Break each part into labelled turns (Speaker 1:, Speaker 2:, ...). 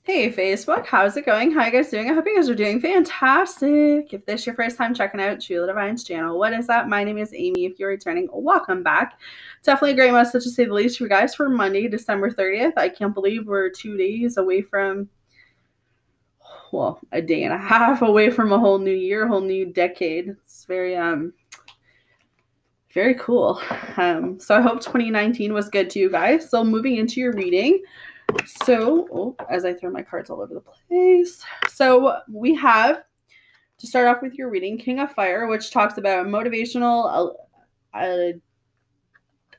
Speaker 1: Hey Facebook, how's it going? How are you guys doing? I hope you guys are doing fantastic. If this is your first time checking out Sheila Divine's channel, what is up? My name is Amy. If you're returning, welcome back. Definitely a great message to say the least for you guys for Monday, December 30th. I can't believe we're 2 days away from, well, a day and a half away from a whole new year, a whole new decade. It's very cool. So I hope 2019 was good to you guys. So moving into your reading. So, as I throw my cards all over the place. So, we have to start off with your reading King of Fire, which talks about motivational,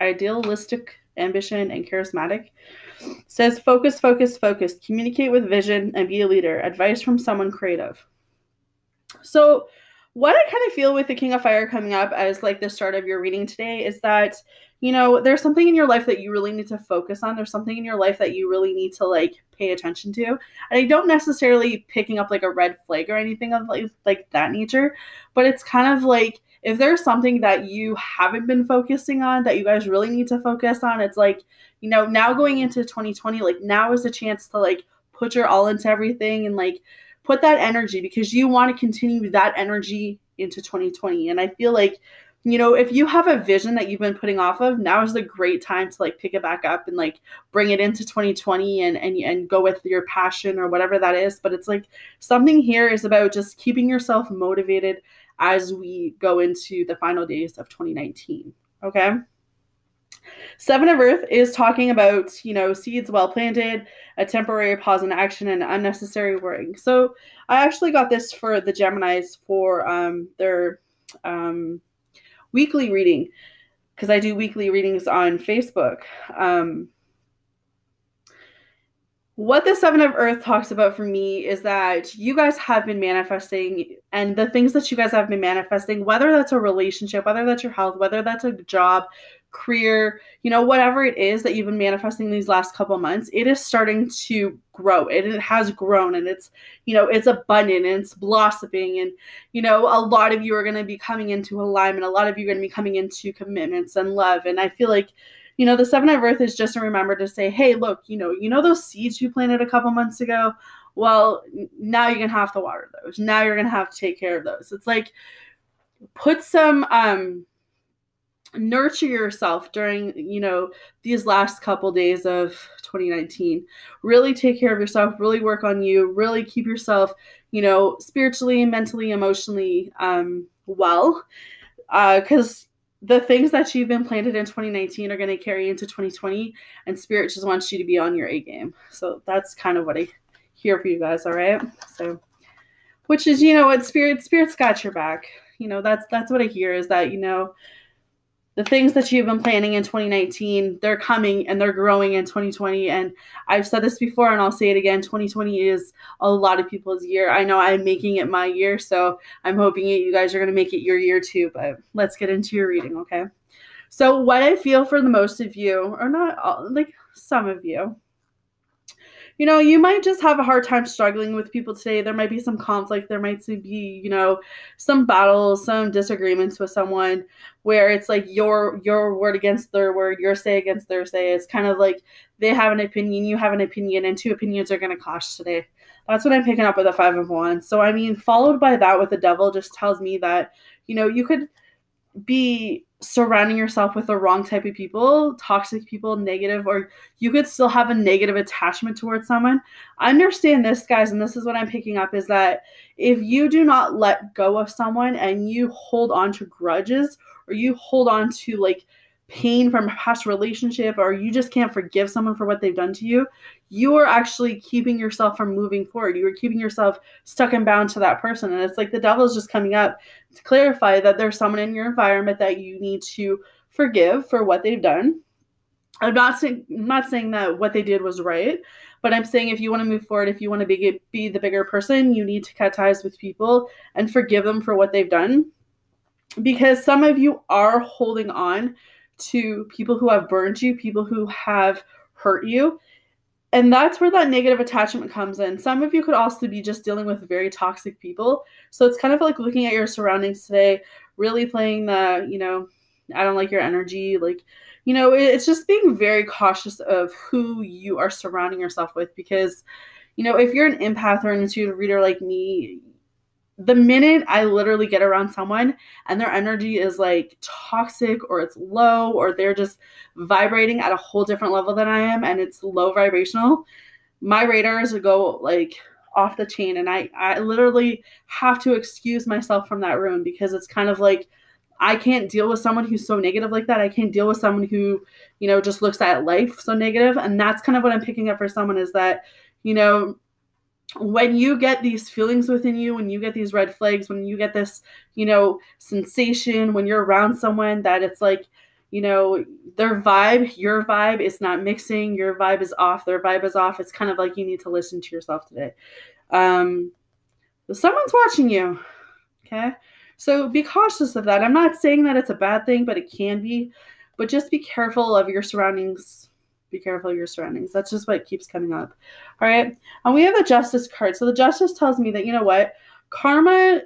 Speaker 1: idealistic ambition, and charismatic. It says focus, focus, focus. Communicate with vision and be a leader. Advice from someone creative. So, what I kind of feel with the King of Fire coming up as like the start of your reading today is that, there's something in your life that you really need to focus on. There's something in your life that you really need to like pay attention to. And I don't necessarily picking up like a red flag or anything of like that nature, but it's kind of like if there's something that you haven't been focusing on that you guys really need to focus on, it's like, now going into 2020, like now is a chance to like put your all into everything and like put that energy because you want to continue that energy into 2020. And I feel like, if you have a vision that you've been putting off of, now is the great time to like pick it back up and like bring it into 2020 and go with your passion or whatever that is. But it's like something here is about just keeping yourself motivated as we go into the final days of 2019. Okay. Seven of Earth is talking about, seeds well planted, a temporary pause in action, and unnecessary worrying. So I actually got this for the Geminis for their weekly reading because I do weekly readings on Facebook. What the Seven of Earth talks about for me is that you guys have been manifesting, and the things that you guys have been manifesting, whether that's a relationship, whether that's your health, whether that's a job, career, whatever it is that you've been manifesting these last couple months, it is starting to grow. It has grown, and it's, it's abundant and it's blossoming. And, a lot of you are going to be coming into alignment. A lot of you are going to be coming into commitments and love. And I feel like, the Seven of Earth is just a reminder to say, hey, look, those seeds you planted a couple months ago, well, now you're going to have to water those. Now you're going to have to take care of those. It's like, put some, nurture yourself during, these last couple days of 2019. Really take care of yourself, really work on you, really keep yourself, spiritually, mentally, emotionally, well, because the things that you've been planted in 2019 are going to carry into 2020, and Spirit just wants you to be on your A game. So that's kind of what I hear for you guys. All right. So, which is, what Spirit's got your back. That's what I hear is that, the things that you've been planning in 2019, they're coming and they're growing in 2020. And I've said this before and I'll say it again. 2020 is a lot of people's year. I know I'm making it my year, so I'm hoping you guys are going to make it your year too. But let's get into your reading, okay? So what I feel for the most of you, or not all, like some of you, you might just have a hard time struggling with people today. There might be some conflict. There might be, some battles, some disagreements with someone where it's like your word against their word, your say against their say. It's kind of like they have an opinion, you have an opinion, and two opinions are going to clash today. That's what I'm picking up with the Five of Wands. So, followed by that with the Devil just tells me that, you could be surrounding yourself with the wrong type of people, toxic people, negative, or you could still have a negative attachment towards someone. Understand this, guys, and this is what I'm picking up, is that if you do not let go of someone and you hold on to grudges, or you hold on to like pain from a past relationship, or you just can't forgive someone for what they've done to you, you are actually keeping yourself from moving forward. You are keeping yourself stuck and bound to that person. And it's like the Devil is just coming up to clarify that there's someone in your environment that you need to forgive for what they've done. I'm not saying that what they did was right, but I'm saying if you want to move forward, if you want to be the bigger person, you need to cut ties with people and forgive them for what they've done. Because some of you are holding on to people who have burned you, people who have hurt you. And that's where that negative attachment comes in. Some of you could also be just dealing with very toxic people. So it's kind of like looking at your surroundings today, really playing the, I don't like your energy. Like, it's just being very cautious of who you are surrounding yourself with, because, if you're an empath or an intuitive reader like me, the minute I literally get around someone and their energy is like toxic or it's low or they're just vibrating at a whole different level than I am and it's low vibrational, my radars go like off the chain, and I literally have to excuse myself from that room because it's kind of like I can't deal with someone who's so negative like that. I can't deal with someone who, just looks at life so negative. And that's kind of what I'm picking up for someone is that, when you get these feelings within you, when you get these red flags, when you get this, sensation, when you're around someone that it's like, their vibe, your vibe is not mixing, your vibe is off, their vibe is off. It's kind of like you need to listen to yourself today. Someone's watching you. Okay. So be cautious of that. I'm not saying that it's a bad thing, but it can be. But just be careful of your surroundings. Be careful of your surroundings. That's just what keeps coming up. All right. And we have the Justice card. So the Justice tells me that, you know what? Karma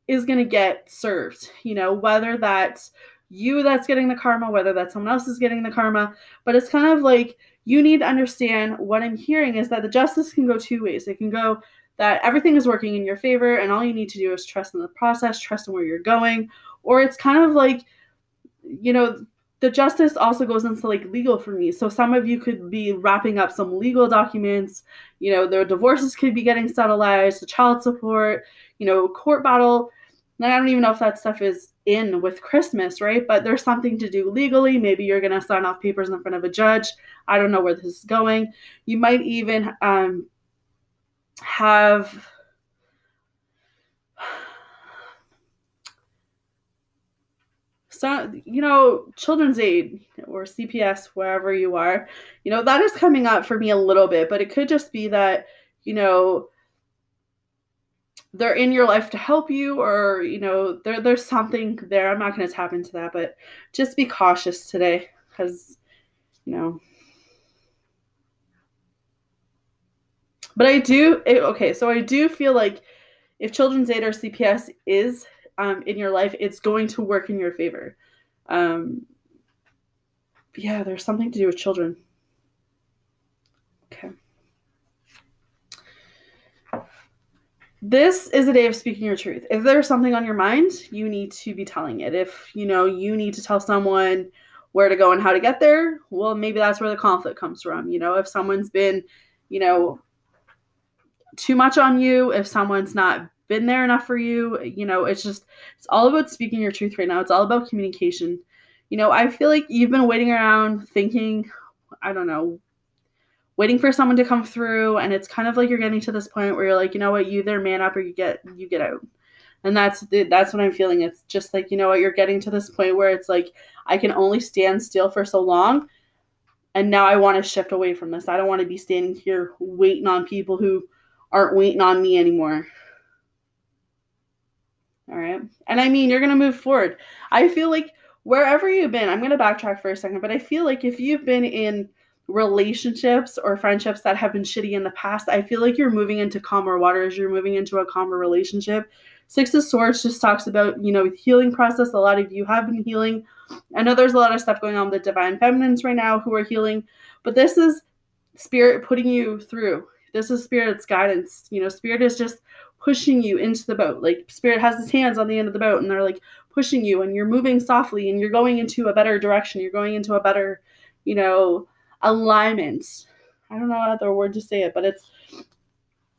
Speaker 1: is going to get served. Whether that's you that's getting the karma, whether that's someone else is getting the karma. But it's kind of like you need to understand what I'm hearing is that the Justice can go two ways. It can go that everything is working in your favor and all you need to do is trust in the process, trust in where you're going. Or it's kind of like, the Justice also goes into like legal for me. So some of you could be wrapping up some legal documents, their divorces could be getting settled, the child support, court battle. And I don't even know if that stuff is in with Christmas, right? But there's something to do legally. Maybe you're going to sign off papers in front of a judge. I don't know where this is going. You might even have children's aid or CPS, wherever you are, that is coming up for me a little bit, but it could just be that, they're in your life to help you or, there's something there. I'm not going to tap into that, but just be cautious today because, but I do feel like if children's aid or CPS is in your life, it's going to work in your favor. Yeah, there's something to do with children. Okay. This is a day of speaking your truth. If there's something on your mind, you need to be telling it. If, you need to tell someone where to go and how to get there, well, maybe that's where the conflict comes from. If someone's been, too much on you, if someone's not been there enough for you, it's all about speaking your truth right now. It's all about communication. I feel like you've been waiting around thinking, I don't know, waiting for someone to come through. And it's kind of like you're getting to this point where you're like, you know what, you either man up or you get out. And that's what I'm feeling. It's just like, you're getting to this point where it's like, I can only stand still for so long. And now I want to shift away from this. I don't want to be standing here waiting on people who aren't waiting on me anymore. All right. And I mean, you're going to move forward. I feel like wherever you've been, I'm going to backtrack for a second, but I feel like if you've been in relationships or friendships that have been shitty in the past, I feel like you're moving into calmer waters. You're moving into a calmer relationship. Six of Swords just talks about, healing process. A lot of you have been healing. I know there's a lot of stuff going on with the divine feminines right now who are healing, but this is spirit putting you through. This is spirit's guidance. Spirit is just pushing you into the boat. Like spirit has its hands on the end of the boat and they're like pushing you and you're moving softly and you're going into a better direction. You're going into a better, alignment. I don't know other word to say it, but it's,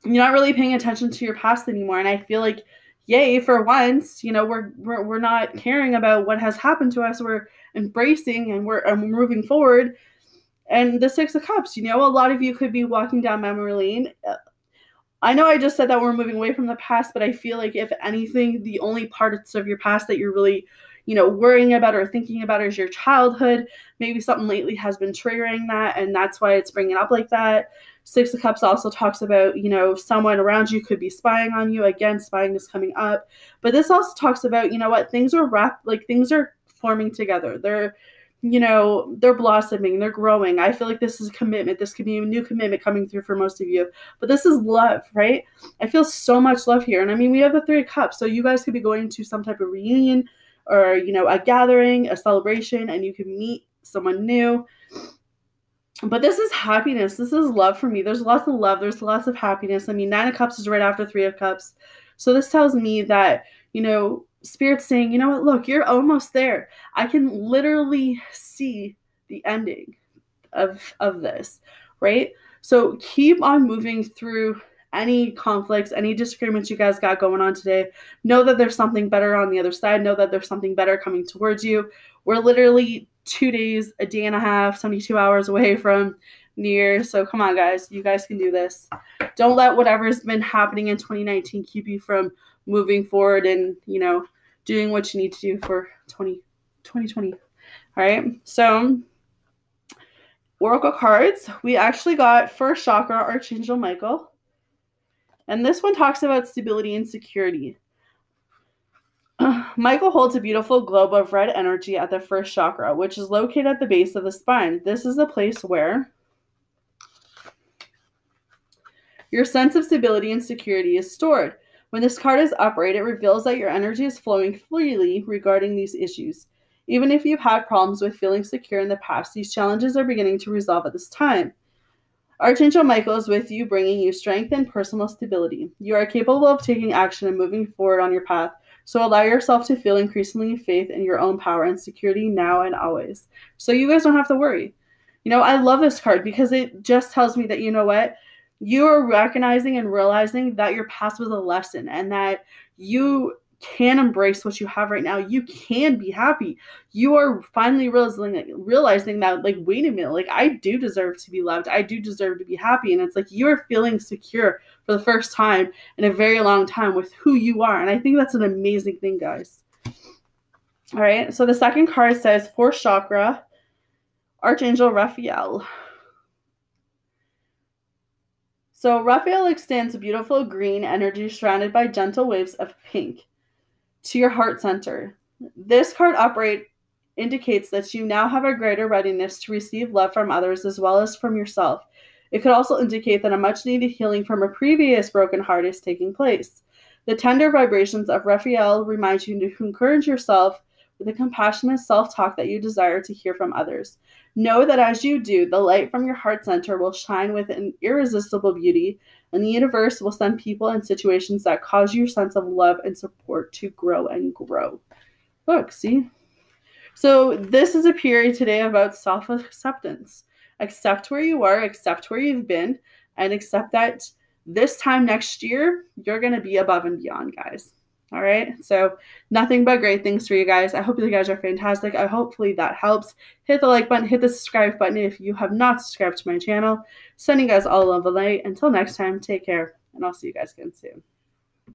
Speaker 1: you're not really paying attention to your past anymore. And I feel like, yay, for once, we're not caring about what has happened to us. We're embracing and we're moving forward. And the Six of Cups, a lot of you could be walking down memory lane. I know I just said that we're moving away from the past, but I feel like if anything, the only parts of your past that you're really, worrying about or thinking about is your childhood. Maybe something lately has been triggering that, and that's why it's bringing up like that. Six of Cups also talks about, someone around you could be spying on you. Again, spying is coming up. But this also talks about, things are forming together. They're blossoming, they're growing. I feel like this is a commitment. This could be a new commitment coming through for most of you. But this is love, right? I feel so much love here. And I mean, we have the Three of Cups. So you guys could be going to some type of reunion or, a gathering, a celebration, and you can meet someone new. But this is happiness. This is love for me. There's lots of love. There's lots of happiness. I mean, Nine of Cups is right after Three of Cups. So this tells me that, Spirit's saying, you know what, look, you're almost there. I can literally see the ending of this, right? So keep on moving through any conflicts, any disagreements you guys got going on today. Know that there's something better on the other side. Know that there's something better coming towards you. We're literally 2 days, a day and a half, 72 hours away from New Year's. So come on, guys. You guys can do this. Don't let whatever's been happening in 2019 keep you from moving forward and, doing what you need to do for 2020. All right. So Oracle cards, we actually got First Chakra, Archangel Michael. And this one talks about stability and security. Michael holds a beautiful globe of red energy at the first chakra, which is located at the base of the spine. This is a place where your sense of stability and security is stored. When this card is upright, it reveals that your energy is flowing freely regarding these issues. Even if you've had problems with feeling secure in the past, these challenges are beginning to resolve at this time. Archangel Michael is with you, bringing you strength and personal stability. You are capable of taking action and moving forward on your path. So allow yourself to feel increasingly faith in your own power and security now and always. So you guys don't have to worry. I love this card because it just tells me that, you know what? You are recognizing and realizing that your past was a lesson and that you can embrace what you have right now. You can be happy. You are finally realizing that, wait a minute, I do deserve to be loved. I do deserve to be happy. And it's like you're feeling secure for the first time in a very long time with who you are. And I think that's an amazing thing, guys. All right. So the second card says Fourth Chakra, Archangel Raphael. So Raphael extends a beautiful green energy surrounded by gentle waves of pink to your heart center. This card upright indicates that you now have a greater readiness to receive love from others as well as from yourself. It could also indicate that a much needed healing from a previous broken heart is taking place. The tender vibrations of Raphael remind you to encourage yourself with the compassionate self-talk that you desire to hear from others. Know that as you do, the light from your heart center will shine with an irresistible beauty, and the universe will send people and situations that cause your sense of love and support to grow and grow. Look, see? So this is a period today about self-acceptance. Accept where you are, accept where you've been, and accept that this time next year, you're going to be above and beyond, guys. All right. So nothing but great things for you guys. I hope you guys are fantastic. Hopefully that helps. Hit the like button, hit the subscribe button if you have not subscribed to my channel. Sending you guys all love and light. Until next time, take care, and I'll see you guys again soon.